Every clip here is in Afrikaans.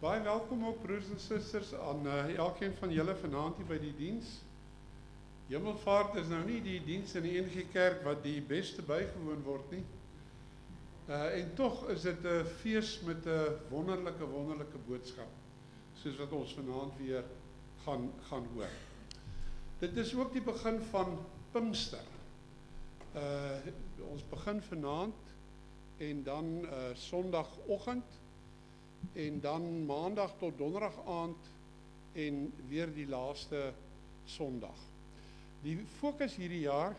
Baie welkom ook broers en susters aan elkeen van julle vanaand hier by die diens. Hemelvaart is nou nie die diens in die NG Kerk wat die beste bygewoon word nie. En tog is dit 'n fees met 'n wonderlike boodskap, soos wat ons vanaand weer gaan hoor. Dit is ook die begin van Pinkster. Ons begin vanaand en dan Sondagoggend en dan Maandag tot Donderdag aand en weer die laaste Sondag. Die fokus hierdie jaar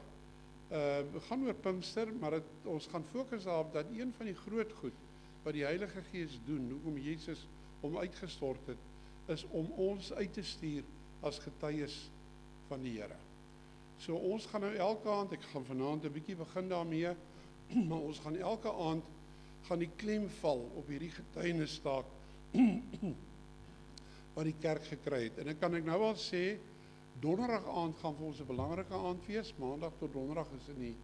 gaan oor Pinkster, maar ons gaan fokus daarop dat een van die groot goed wat die Heilige Gees doen, hoekom Jesus hom uitgestort het, is om ons uit te stuur as getuies van die Here. So ons gaan nou elke aand, ek gaan vanaand 'n bietjie begin daarmee, maar ons gaan elke aand die klem val op hierdie getuienisstaak wat die kerk gekry het. En dan kan ek nou al sê, Donderdag aand gaan vir ons 'n belangrike aand wees. Maandag tot Donderdag is in die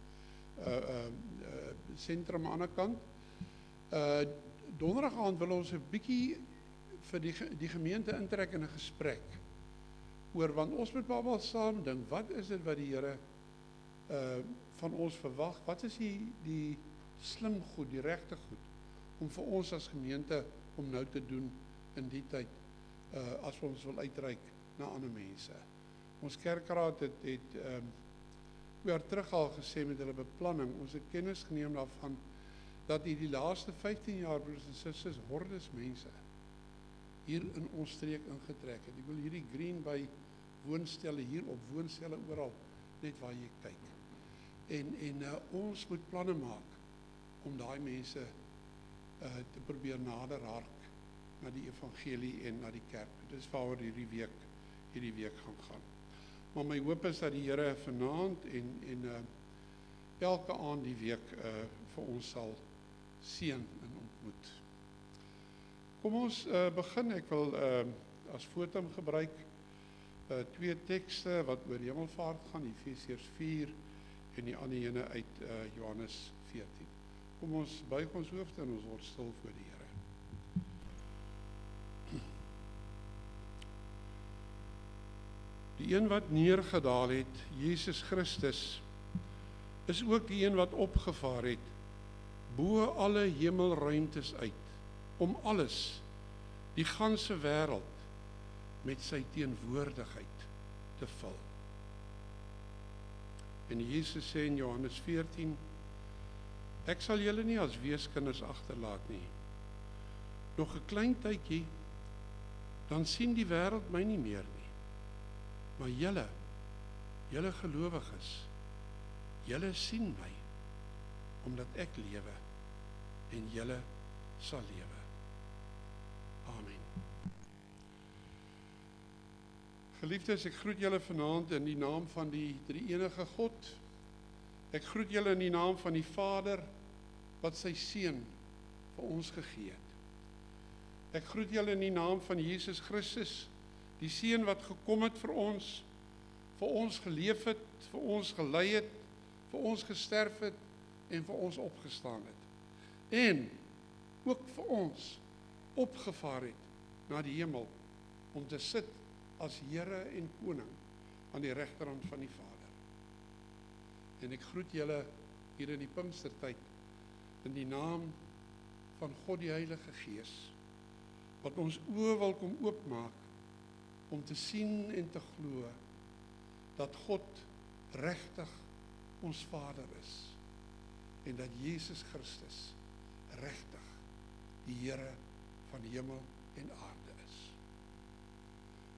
sentrum aan die ander kant. Donderdag aand wil ons 'n bietjie vir die gemeente intrek in 'n gesprek oor, want ons moet maar saam dink, wat is dit wat die Here van ons verwag? Wat is die slim goed, die regte goed, om vir ons as gemeente om nou te doen in die tyd, as ons wil uitreik na ander mense. Ons kerkraad het jaar terug al gesê met hulle beplanning, ons het kennis geneem daarvan, dat die laaste 15 jaar, broers en susters, hordes mense hier in ons streek ingetrek het. Ek wil hierdie green by woonstelle hier op woonstelle oral, net waar jy kyk. En ons moet planne maak om daai mense te probeer nader hark na die evangelie en na die kerk. Dit is waaroor hierdie week gaan. Maar my hoop is dat die Here vanaand en elke aand die week vir ons sal seën en ontmoet. Kom ons begin. Ek wil as fotum gebruik 2 tekste wat oor hemelvaart gaan, Efesiërs 4 en die ander ene uit Johannes 14. Kom ons buig ons hoofde en ons word stil voor die Here. Die een wat neergedaal het, Jesus Christus, is ook die een wat opgevaar het, bo alle hemelruimtes uit, om alles, die ganse wêreld, met sy teenwoordigheid te vul. En Jesus sê in Johannes 14, ek sal julle nie as weeskinders agterlaat nie. Nog 'n klein tydjie, dan sien die wêreld my nie meer nie. Maar julle gelowiges, julle sien my, omdat ek lewe en julle sal lewe. Amen. Geliefdes, ek groet julle vanaand in die naam van die drie-enige God. Ek groet julle in die naam van die Vader, wat sy Seun vir ons gegee het. Ek groet julle in die naam van Jesus Christus, die Seun wat gekom het vir ons geleef het, vir ons gelei het, vir ons gesterf het en vir ons opgestaan het. En ook vir ons opgevaar het na die hemel om te sit as Here en Koning aan die regterhand van die Vader. En ek groet julle hier in die Pinkstertyd in die naam van God die Heilige Gees, wat ons oë wil kom oopmaak om te sien en te glo dat God regtig ons Vader is en dat Jesus Christus regtig die Here van hemel en aarde is.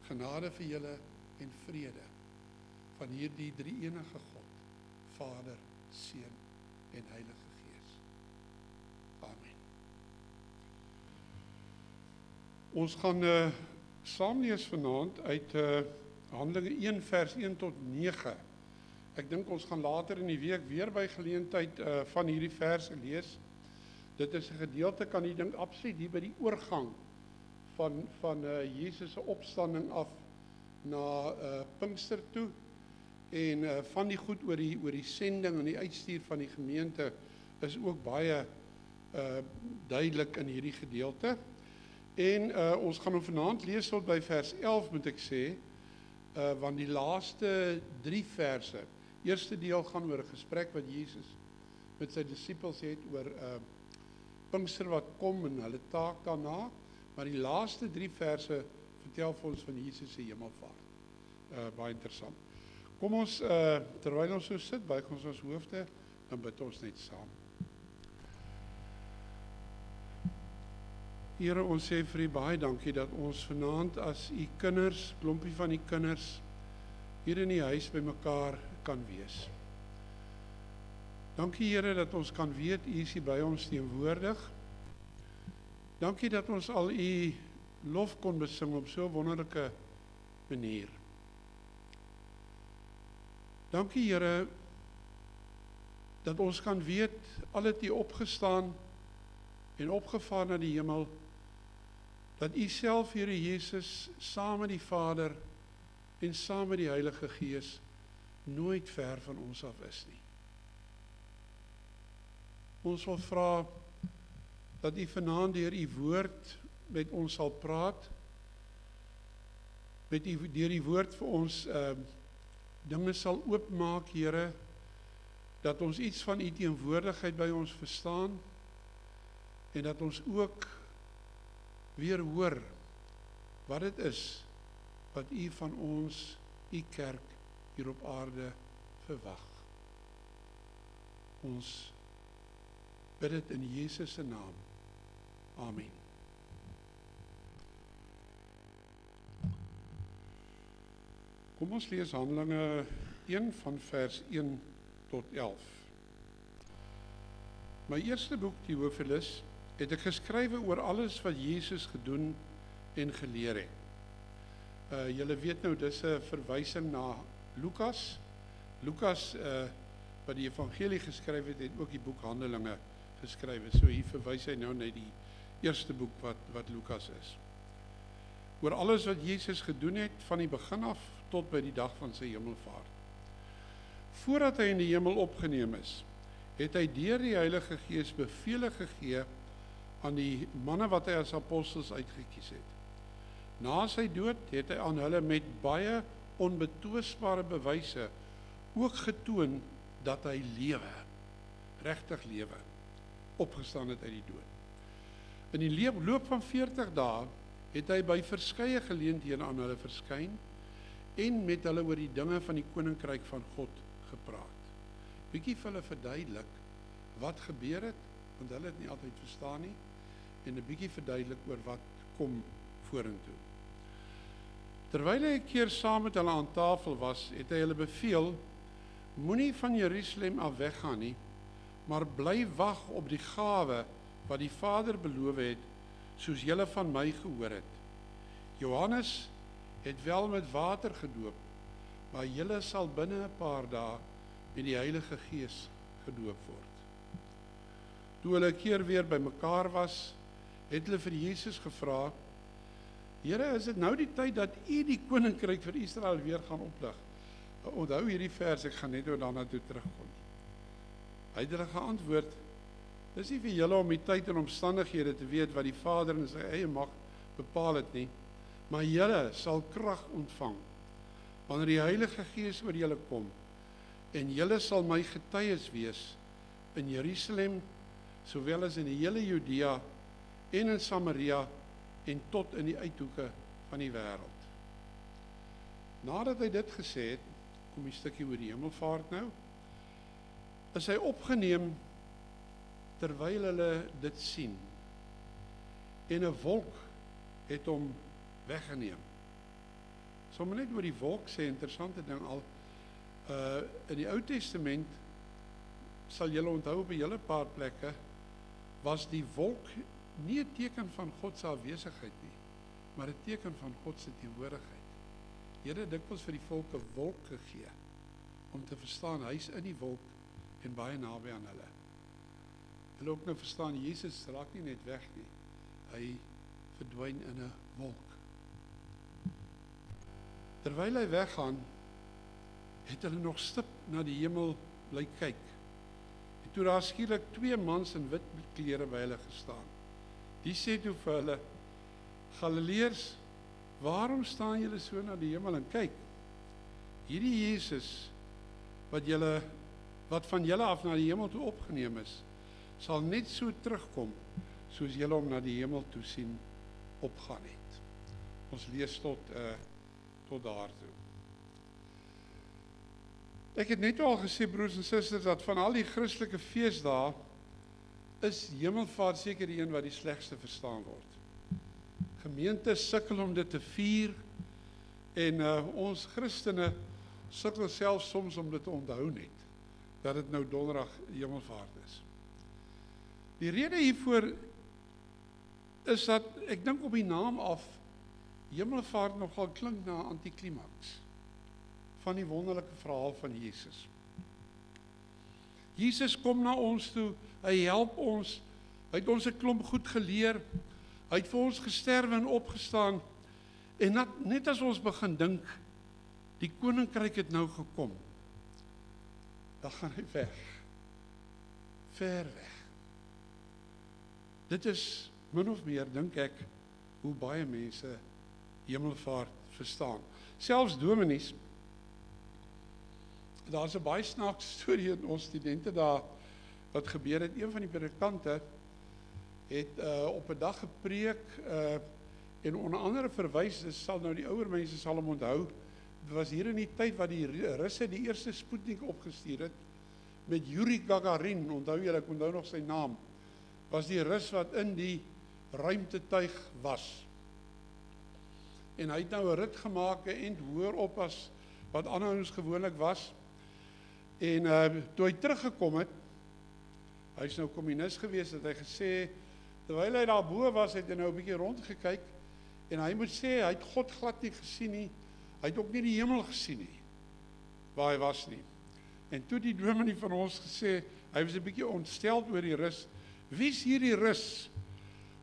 Genade vir julle en vrede van hierdie drie-enige God, Vader, Seun en Heilige Gees. Amen. Ons gaan saam lees vanaand uit Handelinge 1 vers 1 tot 9. Ek dink ons gaan later in die week weer by geleentheid van hierdie verse lees. Dit is 'n gedeelte, kan jy dink, absoluut hier by die oorgang van Jesus se opstanding af na Pinkster toe en van die goed oor die sending en die uitstuur van die gemeente is ook baie duidelik in hierdie gedeelte. En ons gaan hom vanaand lees tot by vers 11 moet ek sê, want die laaste 3 verse, eerste deel gaan oor 'n gesprek wat Jesus met sy disippels het oor Pinkster wat kom en hulle taak daarna, maar die laaste 3 verse vertel vir ons van Jesus se hemelvaart. Baie interessant. Kom ons, terwyl ons so sit, buig ons hoofde, dan bid ons net saam. Here, ons sê vir U baie dankie dat ons vanaand as U kinders, klompie van U kinders, hier in die huis by mekaar kan wees. Dankie Here dat ons kan weet U is hier by ons teenwoordig. Dankie dat ons al U lof kon besing op so 'n wonderlike manier. Dankie Here dat ons kan weet al het U opgestaan en opgevaar na die hemel, dat U self, Here Jesus, saam met die Vader en saam met die Heilige Gees nooit ver van ons af is nie. Ons wil vra dat U vanaand deur U woord met ons sal praat, deur die woord vir ons dinge sal oopmaak, Here, dat ons iets van U teenwoordigheid by ons verstaan en dat ons ook weer hoor wat dit is wat U van ons, U kerk hier op aarde verwag. Ons bid dit in Jesus se naam. Amen. Kom ons lees Handelinge 1 van vers 1 tot 11. My eerste boek, Theophilus, het ek geskrywe oor alles wat Jesus gedoen en geleer het. Julle weet nou, dis 'n verwysing na Lukas. Lukas, wat die evangelie geskryf het, het ook die boek Handelinge geskrywe. So hier verwys hy nou na die eerste boek wat Lukas is. Oor alles wat Jesus gedoen het, van die begin af tot by die dag van sy hemelvaart. Voordat hy in die hemel opgeneem is, het hy deur die Heilige Gees bevele gegee aan die manne wat hy as apostels uitgekies het. Na sy dood het hy aan hulle met baie onbetwisbare bewyse ook getoon dat hy lewe, regtig lewe, opgestaan het uit die dood. In die loop van 40 dae het hy by verskeie geleenthede aan hulle verskyn en met hulle oor die dinge van die koninkryk van God gepraat. Bietjie vir hulle verduidelik wat gebeur het, want hulle het nie altyd verstaan nie, en 'n bietjie verduidelik oor wat kom vorentoe. Terwyl hy 'n keer saam met hulle aan tafel was, het hy hulle beveel, moenie van Jerusalem af weggaan nie, maar bly wag op die gawe wat die Vader beloof het, soos julle van my gehoor het. Johannes het wel met water gedoop, maar julle sal binne 'n paar dae met die Heilige Gees gedoop word. Toe hulle 'n keer weer bymekaar was, het hulle vir Jesus gevra, Here, is dit nou die tyd dat U die koninkryk vir Israel weer gaan oplig? Onthou hierdie vers, ek gaan net daarna toe terugkom. Hy het hulle geantwoord, dis nie vir julle om die tyd en omstandighede te weet wat die Vader in sy eie mag bepaal het nie, maar julle sal krag ontvang, wanneer die Heilige Gees oor julle kom, en julle sal my getuies wees in Jerusalem, sowel as in die hele Judea en in Samaria en tot in die uithoeke van die wêreld. Nadat hy dit gesê het, kom die stukkie oor die hemelvaart nou, is hy opgeneem terwyl hulle dit sien, en 'n wolk het hom weggeneem. Sommige net oor die wolk sê, interessante ding al, in die Ou Testament, sal julle onthou op 'n hele paar plekke, was die wolk nie 'n teken van God se afwesigheid nie, maar 'n teken van God se teenwoordigheid. Here het dikwels vir die volk 'n wolk gegee, om te verstaan, hy's in die wolk, en baie naby aan hulle. Hulle ook nou verstaan, Jesus raak nie net weg nie, hy verdwyn in 'n wolk. Terwyl hy weggaan, het hulle nog stip na die hemel bly kyk. En toe daar skielik 2 mans in wit klere by hulle gestaan. Die sê toe vir hulle, Galileërs, waarom staan julle so na die hemel en kyk? Hierdie Jesus wat van julle af na die hemel toe opgeneem is, sal net so terugkom soos julle hom na die hemel toe sien opgaan het. Ons lees tot daartoe. Ek het net al gesê, broers en susters, dat van al die Christelike feesdae is Hemelvaart seker die een wat die slegste verstaan word. Gemeentes sukkel om dit te vier en ons Christene sukkel selfs soms om dit te onthou net, dat dit nou donderdag Hemelvaart is. Die rede hiervoor is dat, ek dink op die naam af, Hemelvaart nogal klink na antiklimaks van die wonderlike verhaal van Jesus. Jesus kom na ons toe, hy help ons, hy het ons 'n klomp goed geleer, hy het vir ons gesterwe en opgestaan, en net as ons begin dink, die koninkryk het nou gekom, dan gaan hy weg, ver weg. Dit is min of meer, dink ek, hoe baie mense Hemelvaart verstaan. Selfs dominees, daar is 'n baie snaakse storie in ons studente daar, wat gebeur het, een van die predikante het op 'n dag gepreek, en onder andere verwys, dit sal nou die ouer mense sal hom onthou, dit was hier in die tyd wat die Russe die eerste Sputnik opgestuur het, met Yuri Gagarin, onthou julle, ek onthou nog sy naam, was die Rus wat in die ruimtetuig was. En hy het nou 'n rit gemaak en hoër op as wat aanhoudings gewoonlik was. En toe hy teruggekom het, hy is nou kommunis gewees, het hy gesê, terwyl hy daar bo was, het hy nou 'n bietjie rondgekyk, en hy moet sê, hy het God glad nie gesien nie, hy het ook nie die hemel gesien nie, waar hy was nie. En toe die dominee van ons gesê, hy was 'n bietjie ontsteld oor die Rus, wie is hierdie Rus,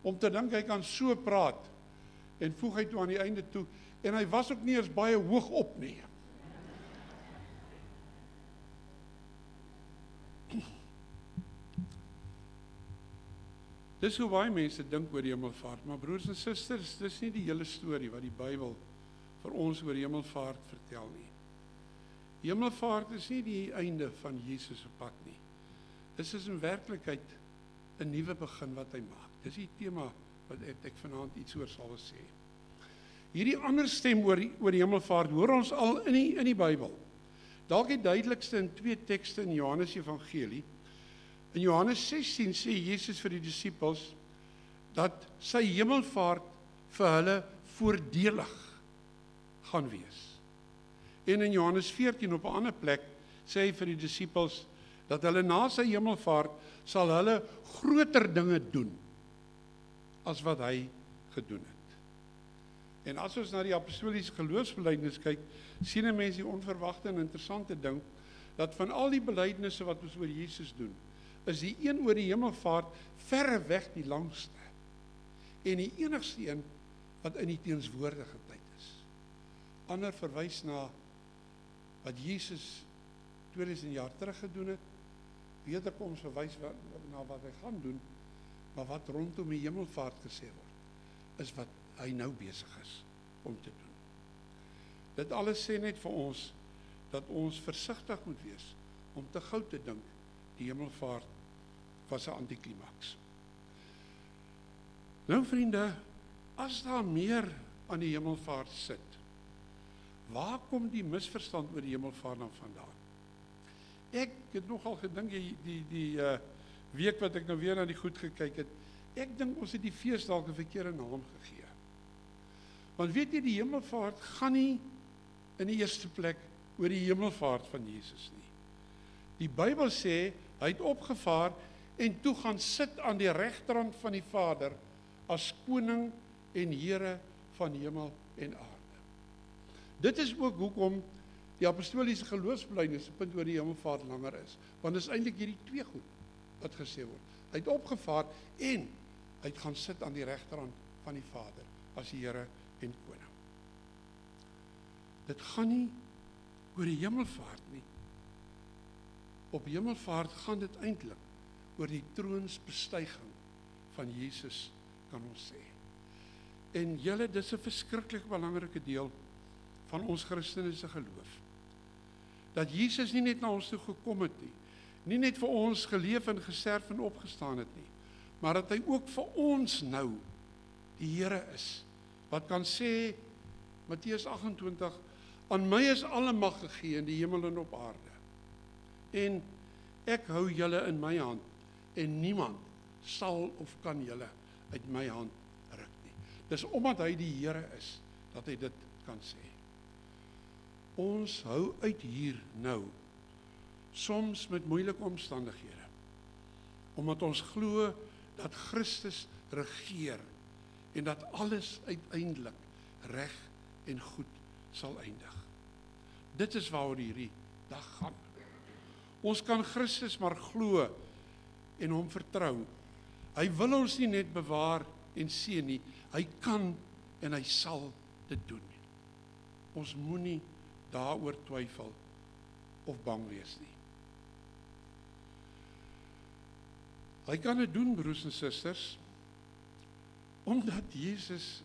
om te dink hy kan so praat, en voeg hy toe aan die einde toe, en hy was ook nie eens baie hoog op nie. Dis hoe baie mense dink oor die Hemelvaart, maar broers en susters, dis nie die hele storie wat die Bybel vir ons oor Hemelvaart vertel nie. Hemelvaart is nie die einde van Jesus se pad nie. Dis is in werklikheid 'n nuwe begin wat hy maak. Dis die tema wat ek vanaand iets oor sal sê. Hierdie ander stem oor die Hemelvaart hoor ons al in die Bybel. Dalk die duidelikste in 2 tekste in Johannes Evangelie. In Johannes 16 sê Jesus vir die disippels dat sy hemelvaart vir hulle voordelig gaan wees. En in Johannes 14 op 'n ander plek sê hy vir die disippels dat hulle na sy hemelvaart sal hulle groter dinge doen as wat hy gedoen het. En as ons na die apostoliese geloofsbelijdenis kyk, sien 'n mens die onverwagte en interessante ding dat van al die belydenisse wat ons oor Jesus doen, is die een oor die hemelvaart verreweg die langste en die enigste een wat in die teenswoordige tyd is. Ander verwys na wat Jesus 2000 jaar terug gedoen het, wederkoms verwys na wat hy gaan doen, maar wat rondom die hemelvaart gesê word, is wat hy nou besig is om te doen. Dit alles sê net vir ons, dat ons versigtig moet wees, om te gou te dink, die hemelvaart was 'n antiklimaks. Nou vriende, as daar meer aan die hemelvaart sit, waar kom die misverstand oor die hemelvaart dan vandaan? Ek het nogal gedink, die week wat ek nou weer na die goed gekyk het, ek dink ons het die fees dalk 'n verkeerde naam gegee. Want weet jy, die hemelvaart gaan nie in die eerste plek oor die hemelvaart van Jesus nie. Die Bybel sê, hy het opgevaar en toe gaan sit aan die regterhand van die Vader as koning en Here van hemel en aarde. Dit is ook hoekom die apostoliese geloofsbelijdenis 'n punt oor die hemelvaart langer is, want dit is eintlik hierdie 2 goed wat gesê word. Hy het opgevaar en hy het gaan sit aan die regterhand van die Vader as die Here en koning. Dit gaan nie oor die hemelvaart nie. Op hemelvaart gaan dit eintlik oor die troonsbestuiging van Jesus, kan ons sê. En julle, dis 'n verskriklik belangrike deel van ons Christelike geloof. Dat Jesus nie net na ons toe gekom het nie, nie net vir ons geleef en gesterf en opgestaan het nie, maar dat hy ook vir ons nou die Here is, wat kan sê, Matteus 28, aan my is alle mag gegee in die hemel en op aarde. En ek hou julle in my hand, en niemand sal of kan julle uit my hand ruk nie. Dis omdat hy die Here is, dat hy dit kan sê. Ons hou uit hier nou, soms met moeilike omstandighede, omdat ons glo dat Christus regeer, en dat alles uiteindelik reg en goed sal eindig. Dit is waaroor hierdie dag gaan. Ons kan Christus maar glo en hom vertrou. Hy wil ons nie net bewaar en seën nie, hy kan en hy sal dit doen. Ons moenie daaroor twyfel of bang wees nie. Hy kan dit doen, broers en susters, omdat Jesus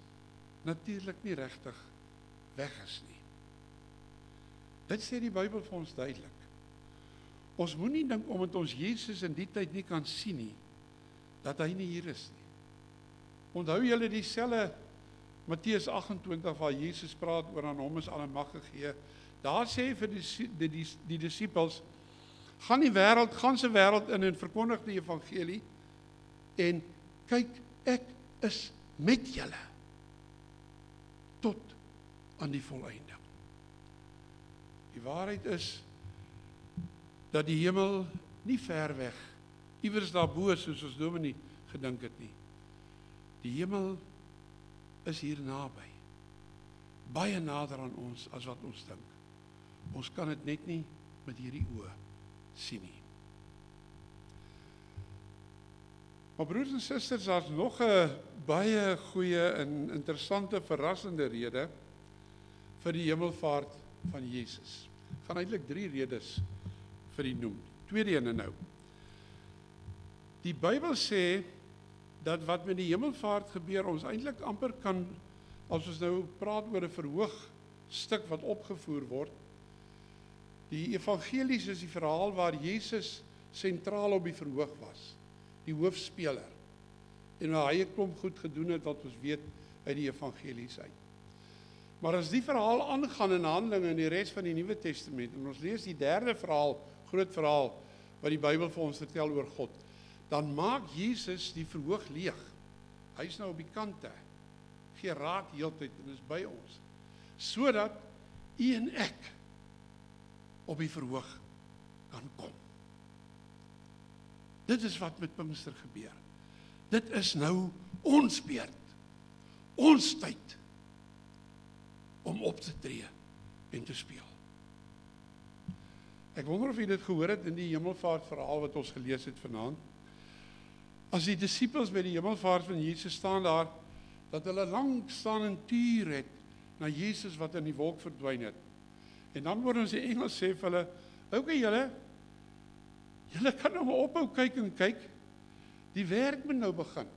natuurlik nie regtig weg is nie. Dit sê die Bybel vir ons duidelik. Ons moenie dink omdat ons Jesus in die tyd nie kan sien nie, dat hy nie hier is nie. Onthou julle dieselfde Matteus 28 waar Jesus praat oor aan hom is alle mag gegee. Daar sê hy vir die disippels, gaan die ganse wêreld in en verkondig die evangelie en kyk, ek is met julle tot aan die volleinding. Die waarheid is dat die hemel nie ver weg, iewers daarbo soos ons dominee gedink het nie. Die hemel is hier naby, baie nader aan ons as wat ons dink. Ons kan dit net nie met hierdie oë sien nie. Maar broers en susters, daar's nog 'n baie goeie en interessante, verrassende rede vir die hemelvaart van Jesus. Ek gaan eintlik 3 redes vir die noem. Tweede ene nou. Die Bybel sê dat wat met die hemelvaart gebeur, ons eintlik amper kan, as ons nou praat oor 'n verhoogstuk wat opgevoer word, die evangelies is die verhaal waar Jesus sentraal op die verhoog was, die hoofspeler, en waar hy 'n klomp goed gedoen het wat ons weet uit die evangelies uit. Maar as die verhaal aangaan in Handelinge in die res van die Nuwe Testament, en ons lees die derde verhaal, groot verhaal, wat die Bybel vir ons vertel oor God, dan maak Jesus die verhoog leeg. Hy is nou op die kante, gee raak heeltyd en is by ons, sodat u en ek op die verhoog kan kom. Dit is wat met Pinkster gebeur. Dit is nou ons beurt, ons tyd, om op te tree en te speel. Ek wonder of jy dit gehoor het in die hemelvaart verhaal wat ons gelees het vanaand. As die disippels by die hemelvaart van Jesus staan daar, dat hulle lank staan en tuur het na Jesus wat in die wolk verdwyn het. En dan word ons die engel sê vir hulle, okay julle kan nou maar ophou kyk en kyk, die werk moet nou begin.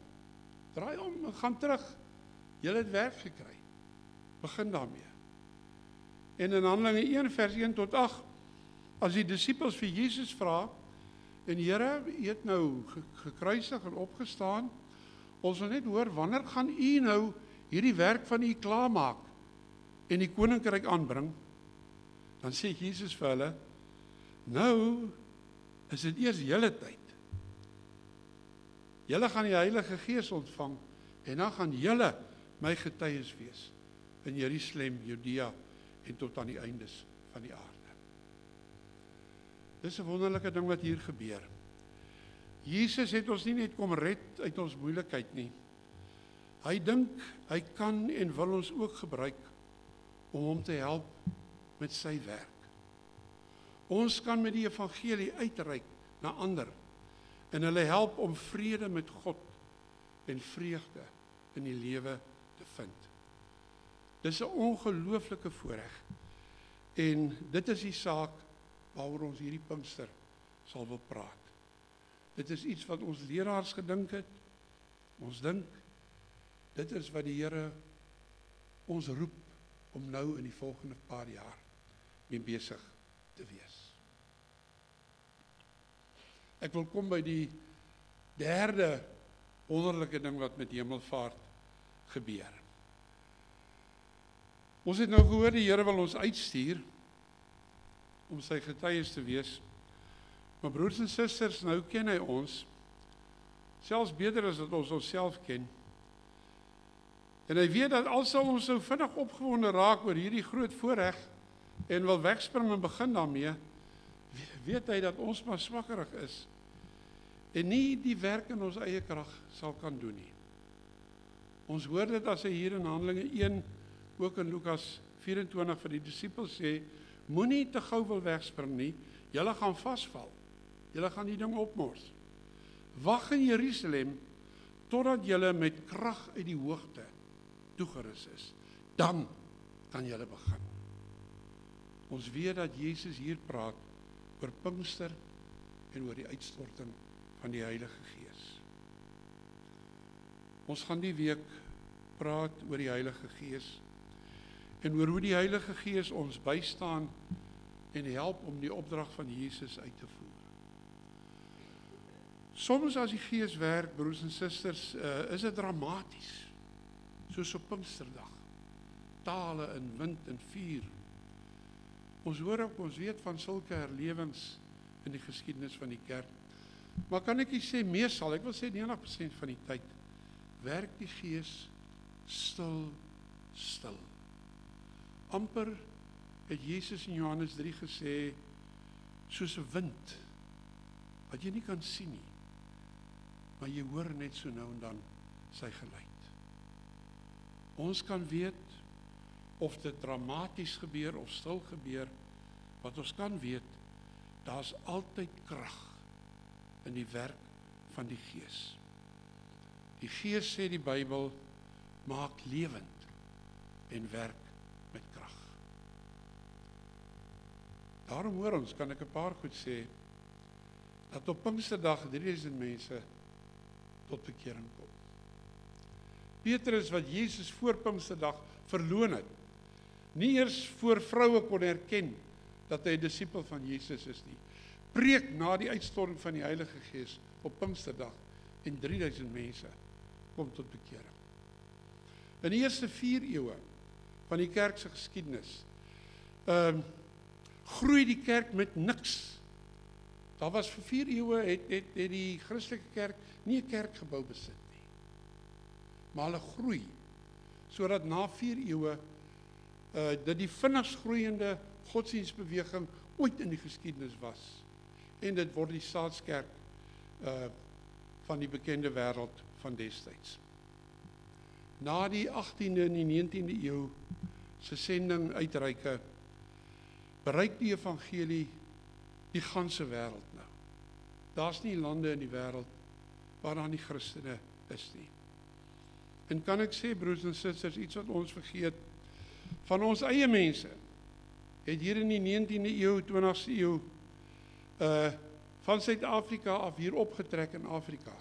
Draai om en gaan terug, julle het werk gekry. Begin daarmee. En in Handelinge 1 vers 1 tot 8, as die disippels vir Jesus vra, en Here, u het nou gekruisig en opgestaan, ons wil net hoor, wanneer gaan u nou hierdie werk van u klaarmaak en die koninkryk aanbring? Dan sê Jesus vir hulle, nou is dit eers julle tyd. Julle gaan die Heilige Gees ontvang, en dan gaan julle my getuies wees in Jerusalem, Judea en tot aan die eindes van die aarde. Dis 'n wonderlike ding wat hier gebeur. Jesus het ons nie net kom red uit ons moeilikheid nie. Hy dink, hy kan en wil ons ook gebruik om hom te help met sy werk. Ons kan met die evangelie uitreik na ander en hulle help om vrede met God en vreugde in die lewe te vind. Dis 'n ongelooflike voorreg en dit is die saak waaroor ons hierdie Pinkster sal wil praat. Dit is iets wat ons leraars gedink het, ons dink Dit is wat die Here ons roep om nou in die volgende paar jaar mee besig te wees. Ek wil kom by die derde wonderlike ding wat met hemelvaart gebeur. Ons het nou gehoor die Here wil ons uitstuur om sy getuies te wees. Maar broers en susters, nou ken hy ons, selfs beter as wat ons onsself ken. En hy weet dat al sal ons so vinnig opgewonde raak oor hierdie groot voorreg en wil wegspring en begin daarmee, weet hy dat ons maar swakkerig is en nie die werk in ons eie krag sal kan doen nie. Ons hoor dit as hy hier in Handelinge 1, ook in Lukas 24 vir die disippels sê, moenie te gou wil wegspring nie, julle gaan vasval, julle gaan die ding opmors. Wag in Jerusalem totdat julle met krag uit die hoogte toegerus is, dan kan julle begin. Ons weet dat Jesus hier praat oor Pinkster en oor die uitstorting van die Heilige Gees. Ons gaan die week praat oor die Heilige Gees en oor hoe die Heilige Gees ons bystaan en help om die opdrag van Jesus uit te voer. Soms as die Gees werk, broers en susters, is dit dramaties. Soos op Pinksterdag, tale en wind en vuur. Ons hoor ook, ons weet van sulke herlewings in die geskiedenis van die kerk. Maar kan ek nie sê meestal, ek wil sê 90% van die tyd, werk die Gees stil. Amper het Jesus in Johannes 3 gesê, soos 'n wind, wat jy nie kan sien nie, maar jy hoor net so nou en dan sy geluid. Ons kan weet of dit dramaties gebeur of stil gebeur, wat ons kan weet, daar's altyd krag in die werk van die Gees. Die Gees, sê die Bybel, maak lewend en werk met krag. Daarom hoor ons, kan ek 'n paar goed sê, dat op Pinksterdag 3000 mense tot bekering kom. Petrus, wat Jesus voor Pinksterdag verloon het, nie eers voor vroue kon erken dat hy 'n disipel van Jesus is nie, preek na die uitstorting van die Heilige Gees op Pinksterdag en 3000 mense kom tot bekering. In die eerste 4 eeue van die kerk se geskiedenis groei die kerk met niks. Daar was vir 4 eeue het die Christelike kerk nie 'n kerkgebou besit nie. Maar hulle groei, sodat na 4 eeue dit die vinnigst groeiende godsdienstbeweging ooit in die geskiedenis was. En dit word die staatskerk van die bekende wêreld van destyds. Na die 18de en die 19de eeu se sending uitreike, bereik die evangelie die ganse wêreld nou. Daar's nie lande in die wêreld waar daar nie Christene is nie. En kan ek sê, broers en susters, iets wat ons vergeet, van ons eie mense, het hier in die 19de eeu, 20ste eeu, van Suid-Afrika af hier opgetrek in Afrika,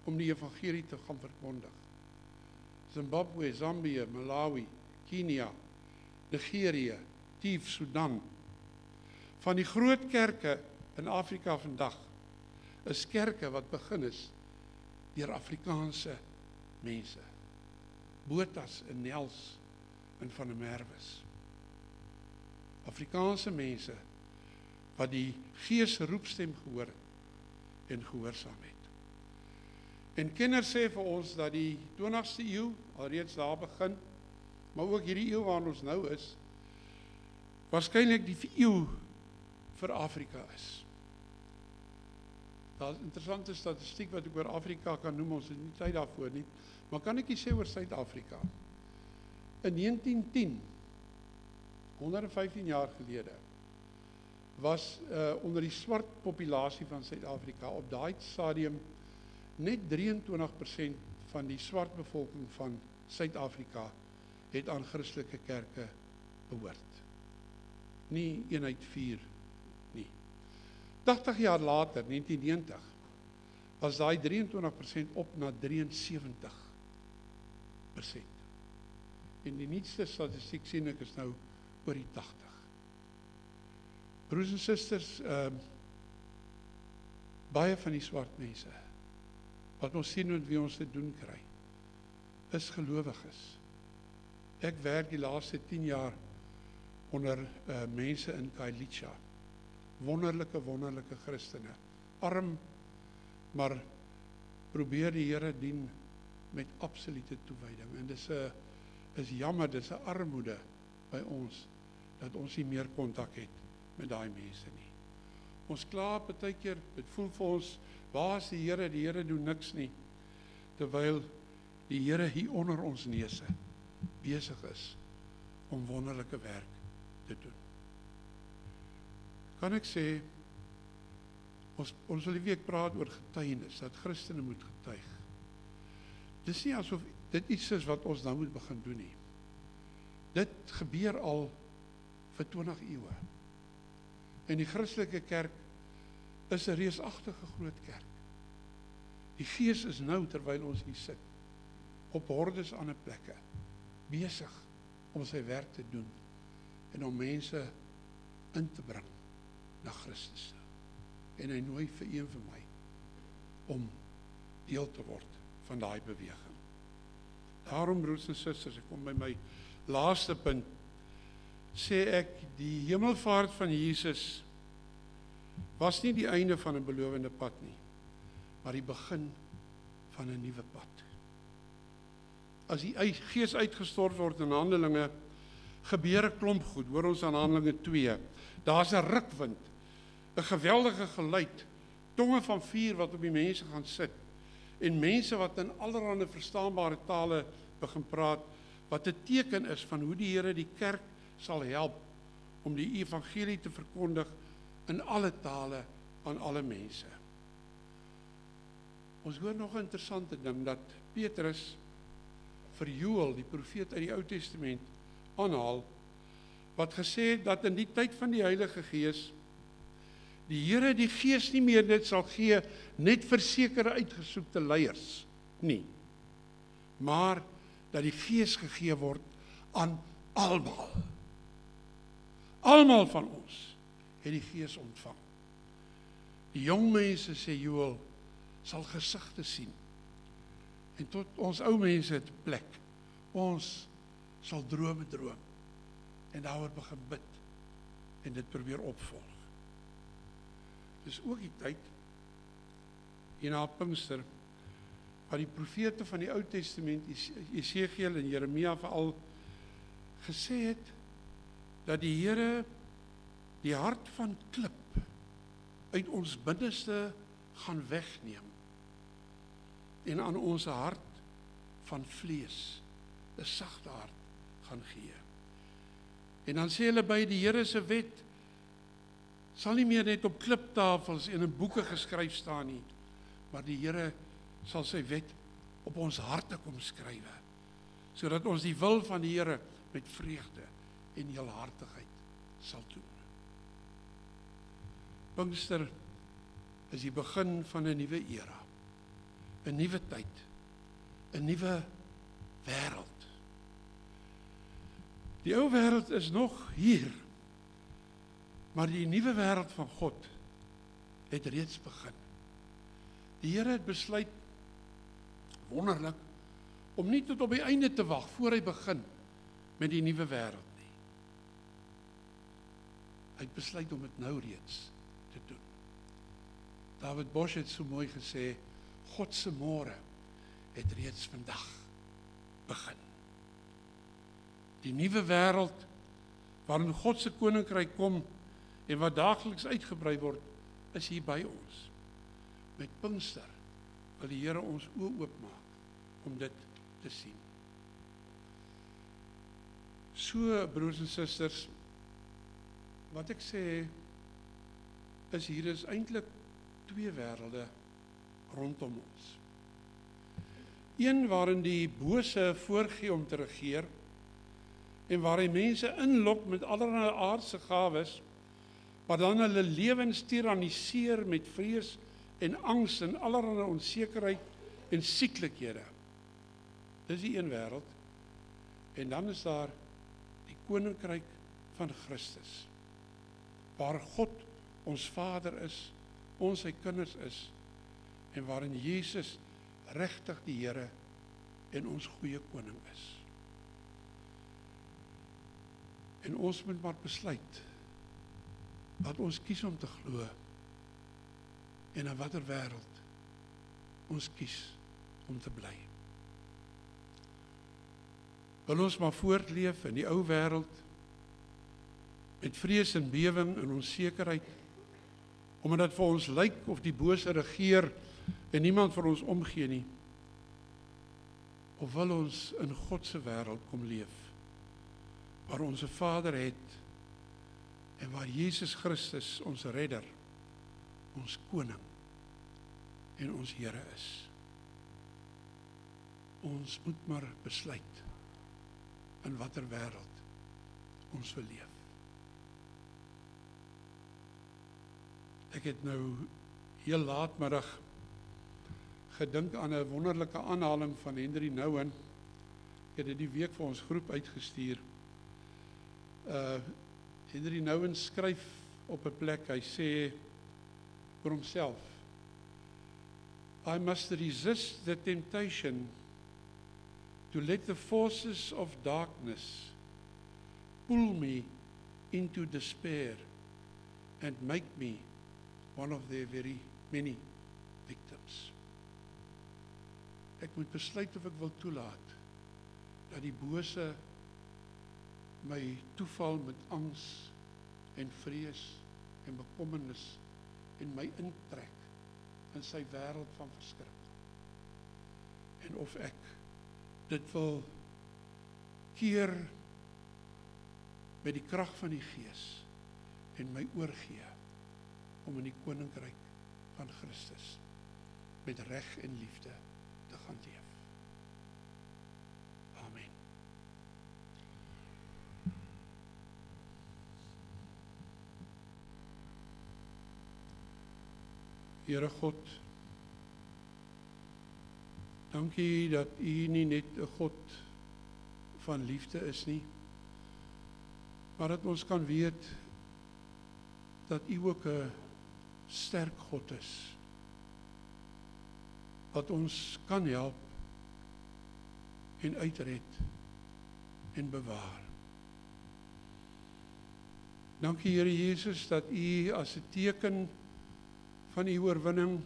om die evangelie te gaan verkondig. Zimbabwe, Zambië, Malawi, Kenia, Nigerië, Tief, Sudan. Van die groot kerke in Afrika vandag, is kerke wat begin is deur Afrikaanse mense. Botas en Nels en van der Merwes. Afrikaanse mense wat die Gees se roepstem gehoor het en gehoorsaam het. En kenners sê vir ons dat die 20ste eeu alreeds daar begin, maar ook hierdie eeu waarin ons nou is, waarskynlik die eeu vir Afrika is. Daar is 'n interessante statistiek wat ek oor Afrika kan noem, ons het nie tyd daarvoor nie, maar kan ek sê oor Suid-Afrika. In 1910, 115 jaar gelede, was onder die swart populasie van Suid-Afrika op daai stadium net 23% van die swart bevolking van Suid-Afrika het aan Christelike kerke behoort. Nie 1/4 nie. 80 jaar later, 1990, was daai 23% op na 73. En die nuutste statistiek sien ek is nou oor die 80. Broers en susters, baie van die swart mense, wat ons sien met wie ons te doen kry, is gelowiges. Ek werk die laaste 10 jaar onder mense in Khayelitsha. Wonderlike Christene. Arm, maar probeer die Here dien met absolute toewyding. En dis jammer, dis 'n armoede by ons, dat ons nie meer kontak het met daai mense nie. Ons kla baie keer, dit voel vir ons, waar is die Here? Die Here doen niks nie. Terwyl die Here hier onder ons neuse besig is om wonderlike werk te doen. Kan ek sê, ons wil die week praat oor getuienis, dat Christene moet getuig. Dis nie asof dit iets is wat ons nou moet begin doen nie. Dit gebeur al vir 20 eeue. En die Christelike kerk is 'n reusagtige groot kerk. Die Gees is nou, terwyl ons hier sit, op hordes ander plekke, besig om sy werk te doen en om mense in te bring na Christus. En hy nooi vir een vir my om deel te word van daai beweging. Daarom, broers en susters, ek kom by my laaste punt, sê ek, die hemelvaart van Jesus was nie die einde van 'n belowende pad nie, maar die begin van 'n nuwe pad. As die Gees uitgestort word in Handelinge, gebeur 'n klomp goed, hoor ons aan Handelinge 2. Daar's 'n rukwind, 'n geweldige geluid, tonge van vuur wat op die mense gaan sit, en mense wat in allerlei verstaanbare tale begin praat, wat 'n teken is van hoe die Here die kerk sal help om die evangelie te verkondig in alle tale aan alle mense. Ons hoor nog 'n interessante ding, dat Petrus vir Joël, die profeet uit die Ou Testament, aanhaal, wat gesê het dat in die tyd van die Heilige Gees, die Here die Gees nie meer net sal gee, net vir sekere uitgesoekte leiers nie, maar dat die Gees gegee word aan almal. Almal van ons het die Gees ontvang. Die jong mense, sê Joël, sal gesigte sien. En tot ons ou mense het plek. Ons sal drome droom en daaroor begin bid en dit probeer opvolg. Dis ook die tyd hierna Pinkster, wat die profete van die Ou Testament, Jesegiel en Jeremia veral, gesê het dat die Here die hart van klip uit ons binneste gaan wegneem en aan ons hart van vlees, 'n sagte hart, gaan gee. En dan sê hulle by, die Here se wet sal nie meer net op kliptafels en in boeke geskryf staan nie, maar die Here sal sy wet op ons harte kom skrywe, sodat ons die wil van die Here met vreugde en heelhartigheid sal doen. Pinkster is die begin van 'n nuwe era, 'n nuwe tyd, 'n nuwe wêreld. Die ou wêreld is nog hier, maar die nuwe wêreld van God het reeds begin. Die Here het besluit, wonderlik, om nie tot op die einde te wag voor hy begin met die nuwe wêreld nie. Hy het besluit om dit nou reeds te doen. David Bosch het so mooi gesê, God se môre het reeds vandag begin. Die nuwe wêreld waarin God se koninkryk kom en wat daagliks uitgebrei word, is hier by ons. Met Pinkster wil die Here ons oë oopmaak om dit te sien. So, broers en susters, wat ek sê, is hier is eintlik twee wêrelde rondom ons. Een waarin die bose voorgee om te regeer, en waar hy mense inlok met allerlei aardse gawes, maar dan hulle lewens tiraniseer met vrees en angs en allerlei onsekerheid en sieklikhede. Dis die een wêreld. En dan is daar die koninkryk van Christus, waar God ons Vader is, ons sy kinders is, en waarin Jesus regtig die Here en ons goeie koning is. En ons moet maar besluit wat ons kies om te glo en in watter wêreld ons kies om te bly. Wil ons maar voortleef in die ou wêreld met vrees en bewering en onsekerheid, omdat dit vir ons lyk of die bose regeer en niemand vir ons omgee nie? Of wil ons in God se wêreld kom leef, waar ons 'n Vader het en waar Jesus Christus ons redder, ons koning en ons Here is? Ons moet maar besluit in watter wêreld ons wil leef. Ek het nou heel laatmiddag gedink aan 'n wonderlike aanhaling van Henry Nouwen. Ek het dit die week vir ons groep uitgestuur. Henry Nouwen skryf op 'n plek, hy sê vir homself, I must resist the temptation to let the forces of darkness pull me into despair and make me one of their very many victims. Ek moet besluit of ek wil toelaat dat die bose my toeval met angs en vrees en bekommernis en my intrek in sy wêreld van verskrikking. En of ek dit wil keer met die krag van die Gees en my oorgee om in die koninkryk van Christus met reg en liefde te gaan leef. Amen. Here God, dankie dat U nie net 'n God van liefde is nie, maar dat ons kan weet dat U ook 'n sterk God is, wat ons kan help en uitred en bewaar. Dankie Here Jesus dat U as 'n teken van U oorwinning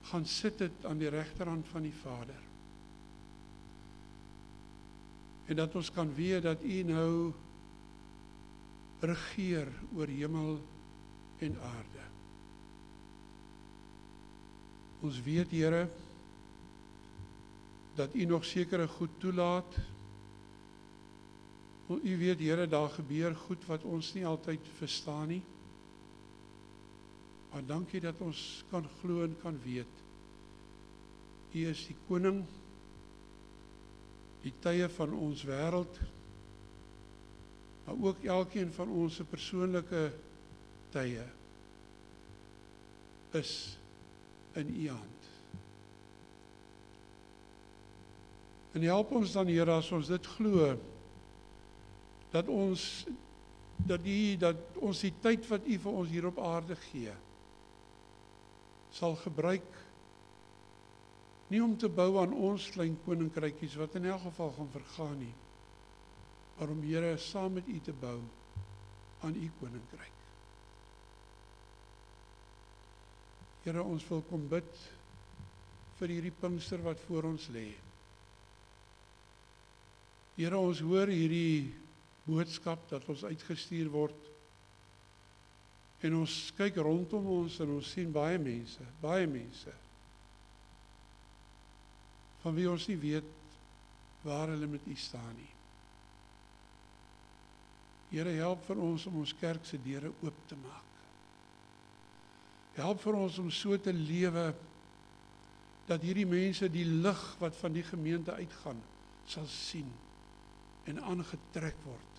gaan sit het aan die regterhand van die Vader. En dat ons kan weet dat U nou regeer oor hemel en aarde. Ons weet, Here, dat U nog sekere goed toelaat. U weet, Here, daar gebeur goed wat ons nie altyd verstaan nie. Maar dankie dat ons kan glo en kan weet, U is die koning, die tye van ons wêreld, maar ook elkeen van ons persoonlike tye is in U hand. En help ons dan, Here, as ons dit glo, dat ons die tyd wat U vir ons hier op aarde gee, sal gebruik nie om te bou aan ons klein koninkrykies wat in elk geval gaan vergaan nie, maar om, Here, saam met U te bou aan U koninkryk. Here, ons wil kom bid vir hierdie Pinkster wat voor ons lê. Here, ons hoor hierdie boodskap dat ons uitgestuur word, en ons kyk rondom ons en ons sien baie mense, van wie ons nie weet waar hulle met U staan nie. Here, help vir ons om ons kerk se deure oop te maak. Help vir ons om so te lewe, dat hierdie mense die lig wat van die gemeente uitgaan, sal sien en aangetrek word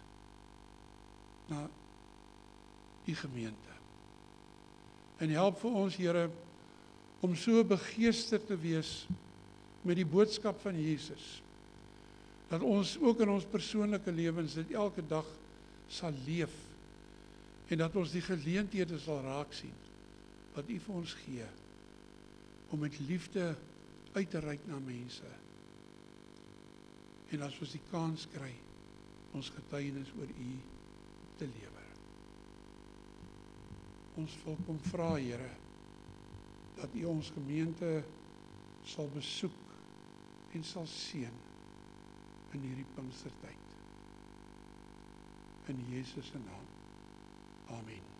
na die gemeente. En help vir ons, Here, om so begeesterd te wees met die boodskap van Jesus. Dat ons ook in ons persoonlike lewens dit elke dag sal leef en dat ons die geleenthede sal raak sien wat U vir ons gee om met liefde uit te reik na mense. En as ons die kans kry, ons getuienis oor U te lewer. Ons wil kom vra, Here, dat U ons gemeente sal besoek en sal seën in hierdie Pinkstertyd. In Jesus se naam. Amen.